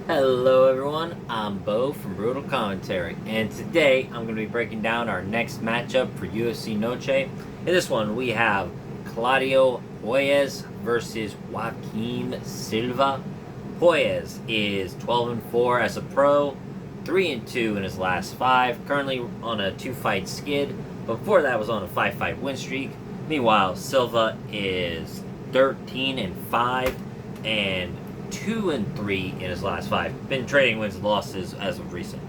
Hello everyone, I'm Bo from Brutal Commentary, and today I'm going to be breaking down our next matchup for UFC Noche. In this one we have Claudio Puelies versus Joaquim Sliva. Puelies is 12-4 as a pro, 3-2 in his last 5, currently on a 2-fight skid. Before that was on a 5-fight win streak. Meanwhile, Sliva is 13-5 and 2-3 in his last 5. Been trading wins and losses as of recent.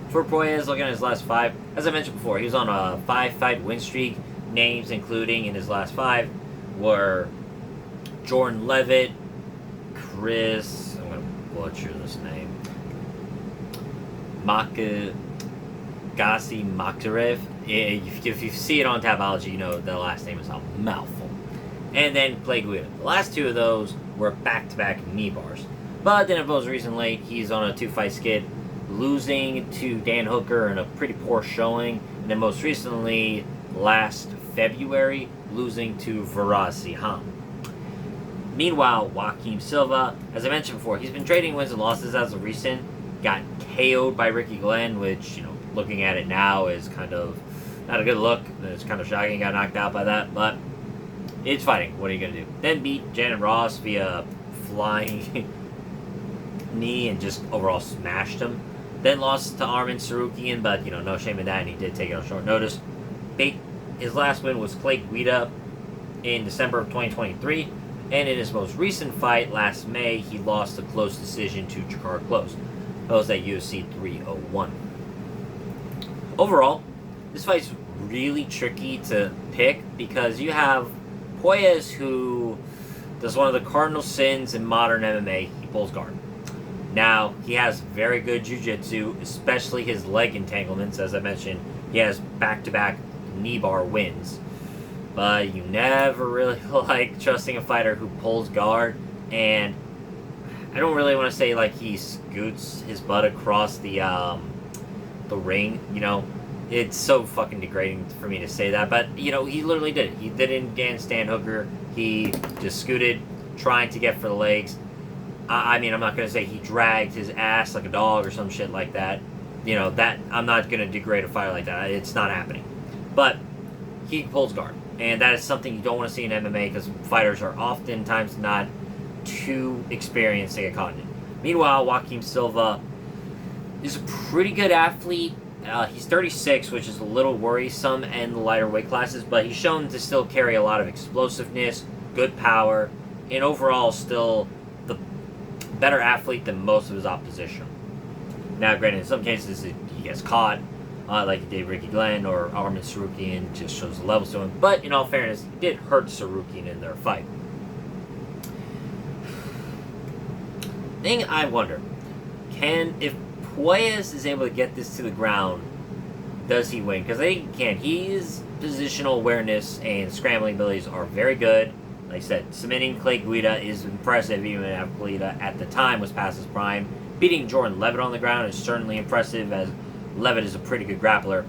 For Puelies, looking at his last 5, as I mentioned before, he was on a 5-fight win streak. Names including in his last 5 were Jordan Levitt, Chris, I'm going to butcher this name, Gasi Maktarev. If you see it on Tabology, you know the last name is a mouthful. And then Clay Guida. The last 2 of those were back-to-back knee bars. But then most recently, he's on a 2-fight skid, losing to Dan Hooker in a pretty poor showing. And then most recently, last February, losing to Viraz Siham. Meanwhile, Joaquim Sliva, as I mentioned before, he's been trading wins and losses as of recent. Got KO'd by Ricky Glenn, which, looking at it now is kind of not a good look. It's kind of shocking, got knocked out by that, but it's fighting. What are you going to do? Then beat Janet Ross via flying knee and just overall smashed him. Then lost to Arman Sarukian, but, no shame in that, and he did take it on short notice. His last win was Clay Guida in December of 2023, and in his most recent fight, last May, he lost a close decision to Jakar Close. That was at UFC 301. Overall, this fight's really tricky to pick because you have Puelies, who does one of the cardinal sins in modern MMA. He pulls guard. Now, he has very good jiu-jitsu, especially his leg entanglements. As I mentioned, he has back-to-back knee bar wins. But you never really like trusting a fighter who pulls guard. And I don't really want to say like he scoots his butt across the ring. It's so fucking degrading for me to say that, but he literally did it. He didn't against Dan Hooker. He just scooted, trying to get for the legs. I'm not gonna say he dragged his ass like a dog or some shit like that. That I'm not gonna degrade a fighter like that. It's not happening. But he pulls guard, and that is something you don't want to see in MMA because fighters are oftentimes not too experienced to get caught in it. Meanwhile, Joaquim Sliva is a pretty good athlete. He's 36, which is a little worrisome in the lighter weight classes, but he's shown to still carry a lot of explosiveness, good power, and overall still the better athlete than most of his opposition. Now, granted, in some cases he gets caught, like he did Ricky Glenn or Arman Sarukian, just shows the levels to him. But in all fairness, he did hurt Sarukian in their fight. Thing I wonder, if Puelies is able to get this to the ground, does he win? Because I think he can. His positional awareness and scrambling abilities are very good. Like I said, submitting Clay Guida is impressive, even if Guida at the time was past his prime. Beating Jordan Levitt on the ground is certainly impressive, as Levitt is a pretty good grappler.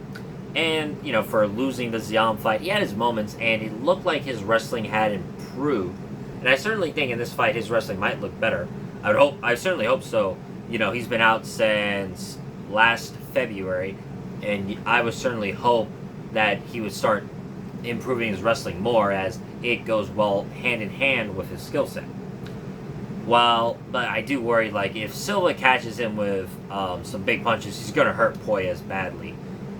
And, for losing the Ziam fight, he had his moments, and it looked like his wrestling had improved. And I certainly think in this fight his wrestling might look better. I certainly hope so. He's been out since last February, and I would certainly hope that he would start improving his wrestling more as it goes well hand in hand with his skill set. But I do worry, if Sliva catches him with some big punches, he's going to hurt Puelies badly.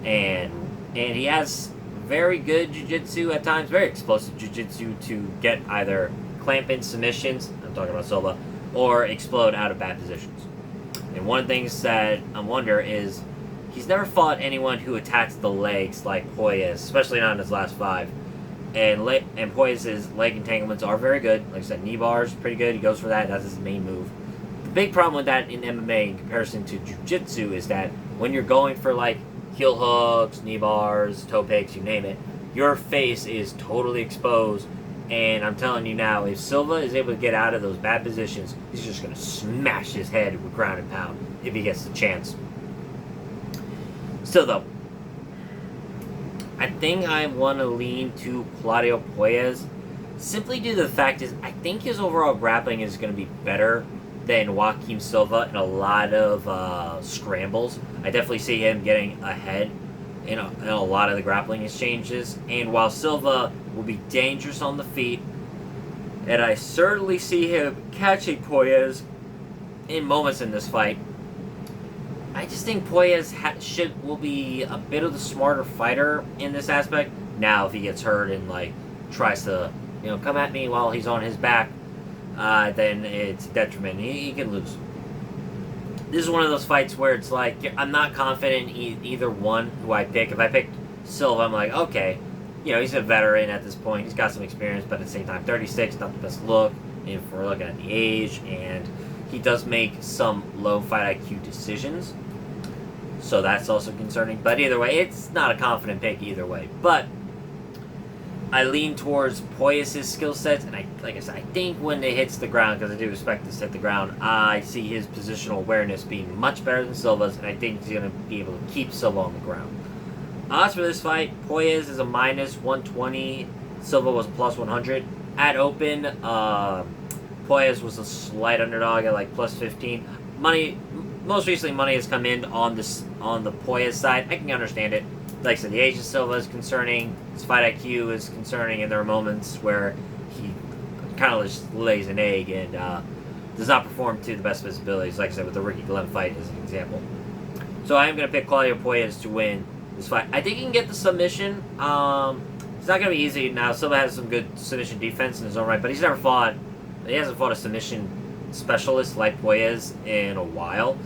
And he has very good jiu-jitsu at times, very explosive jiu-jitsu to get either clamp-in submissions, I'm talking about Sliva, or explode out of bad positions. And one of the things that I wonder is he's never fought anyone who attacks the legs like Puelies, especially not in his last 5. And Puelies' leg entanglements are very good. Like I said, knee bars, pretty good. He goes for that. That's his main move. The big problem with that in MMA in comparison to jiu-jitsu is that when you're going for heel hooks, knee bars, toe picks, you name it, your face is totally exposed. And I'm telling you now, if Sliva is able to get out of those bad positions, he's just going to smash his head with ground and pound if he gets the chance. Still, though, I think I want to lean to Claudio Puelies simply due to the fact is I think his overall grappling is going to be better than Joaquim Silva in a lot of scrambles. I definitely see him getting ahead in a lot of the grappling exchanges. And while Silva will be dangerous on the feet, and I certainly see him catching Puelies in moments in this fight, I just think Puelies will be a bit of the smarter fighter in this aspect. Now, if he gets hurt and tries to come at me while he's on his back, then it's a detriment. He can lose. This is one of those fights where it's I'm not confident in either one who I pick. If I pick Silva, I'm like, okay, he's a veteran at this point. He's got some experience, but at the same time, 36, not the best look if we're looking at the age, and he does make some low fight IQ decisions. So that's also concerning. But either way, it's not a confident pick either way. But I lean towards Puelies' skill sets, and like I said, I think when it hits the ground, because I do expect this to hit the ground, I see his positional awareness being much better than Silva's, and I think he's going to be able to keep Silva on the ground. Odds for this fight, Puelies is a minus 120, Silva was a plus 100. At open, Puelies was a slight underdog at plus 15. Most recently, money has come in on the Puelies side. I can understand it. Like I said, the age of Silva is concerning, his fight IQ is concerning, and there are moments where he kind of just lays an egg and does not perform to the best of his abilities, like I said, with the Ricky Glenn fight as an example. So I am going to pick Claudio Puelies to win this fight. I think he can get the submission. It's not going to be easy. Now, Silva has some good submission defense in his own right, but he hasn't fought a submission specialist like Puelies in a while.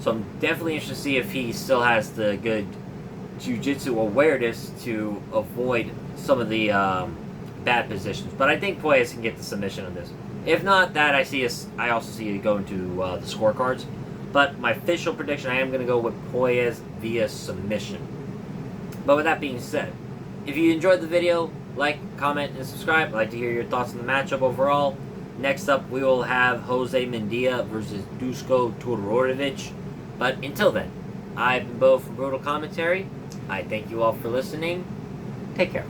So I'm definitely interested to see if he still has the good jiu-jitsu awareness to avoid some of the bad positions. But I think Puelies can get the submission on this. If not, that I also see it going to the scorecards. But my official prediction, I am going to go with Puelies via submission. But with that being said, if you enjoyed the video, like, comment, and subscribe. I'd like to hear your thoughts on the matchup overall. Next up, we will have Jose Mendia versus Dusko Todorovic. But until then, I've been Bo from Brutal Commentary. I thank you all for listening. Take care.